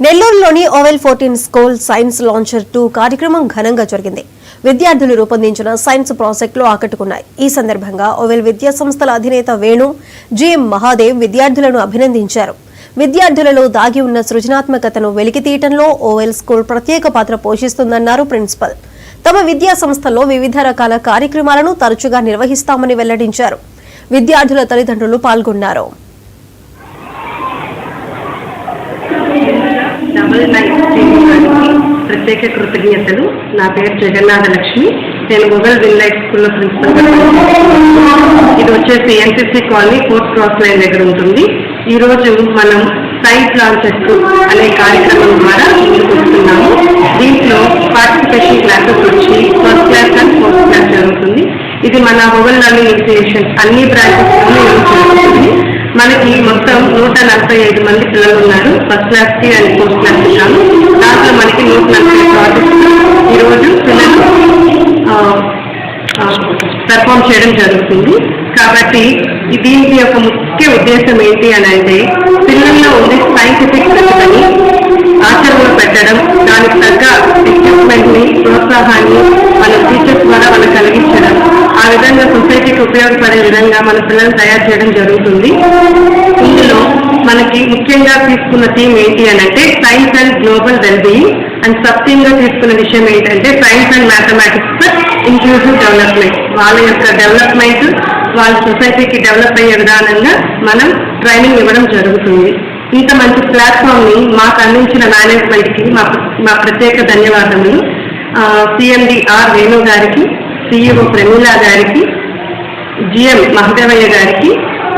నెల్లూరులోని oval 14 school science launcher 2 కార్యక్రమం ఘనంగా జరిగింది. విద్యార్థులు రూపొందించిన సైన్స్ ప్రాజెక్టులు ఆకట్టుకున్నాయి. ఈ సందర్భంగా ఓవెల్ విద్యా సంస్థల అధినేత వేణు జిఎం మహాదేవ్ విద్యార్థులను అభినందించారు. విద్యార్థులలో దాగి ఉన్న సృజనాత్మకతను వెలికితీయటంలో ఓవెల్ స్కూల్ ప్రత్యేక పాత్ర పోషిస్తుందన్నారు ప్రిన్సిపల్. తమ విద్యా సంస్థల్లో వివిధ రకాల కార్యక్రమాలను తరచుగా నిర్వహిస్తామని వెల్లడించారు. విద్యార్థుల తల్లిదండ్రులు పాల్గొన్నారు. ప్రత్యేక కృతజ్ఞతలు. నా పేరు జగన్నాథ లక్ష్మి. నేను ఓవెల్ విన్లైట్ స్కూల్లో ప్రిన్సిపల్. ఇది వచ్చేసి NCC colony 4th cross line దగ్గర ఉంటుంది. ఈ రోజు మనం సైన్స్ లాంచెస్ అనే కార్యక్రమం ద్వారా ముందుకు వస్తున్నాము. దీంట్లో పార్టిసిపేషన్ క్లాసెస్ వచ్చి 1st class and 4th class జరుగుతుంది. ఇది మన ఓవెల్ లర్నింగ్ ఇన్స్టిట్యూషన్ అన్ని బ్రాంచెస్లోనే జరుగుతుంది. మనకి మొత్తం 145 మంది పిల్లలు ఉన్నారు. 1st క్లాస్ కి అండ్ 4th క్లాస్ కాను. దాంట్లో మనకి 140 ప్రాజెక్ట్స్ ఈరోజు పిల్లలు పెర్ఫామ్ చేయడం జరుగుతుంది. కాబట్టి దీని యొక్క ముఖ్య ఉద్దేశం ఏంటి అని అంటే పిల్లల్లో ఉండే సైంటిఫిక్ ప్రతిభని ఆచరణలో పెట్టడం, దానికి తగ్గ ఎక్విప్మెంట్ని ప్రోత్సాహాన్ని మన టీచర్స్ ద్వారా మనకు కలిగించడం, ఆ విధంగా సొసైటీకి ఉపయోగపడే విధంగా మన పిల్లల్ని తయారు చేయడం జరుగుతుంది. ఇందులో మనకి ముఖ్యంగా తీసుకున్న థీమ్ ఏంటి అని అంటే science and global wellbeing, and sub theme గా తీసుకున్న విషయం ఏంటంటే science and mathematics for inclusive development. వాళ్ళ యొక్క డెవలప్మెంట్ వాళ్ళ సొసైటీకి డెవలప్ అయ్యే విధానంగా మనం ట్రైనింగ్ ఇవ్వడం జరుగుతుంది. ఇంత మంచి ప్లాట్ఫామ్ ని మాకు అందించిన మేనేజ్మెంట్ కి మా ప్రత్యేక ధన్యవాదములు. సిఎండి ఆర్ వేణు గారికి, సిఇఓ ప్రమీలా గారికి, జిఎం మహదేవయ్య గారికి,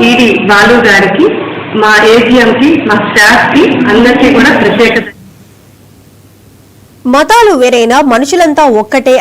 ఈడి బాలు గారికి, మా ఏజిఎం కి, మా స్టాఫ్ కి అందరికీ కూడా ప్రత్యేక. మతాలు వేరైనా మనుషులంతా ఒక్కటే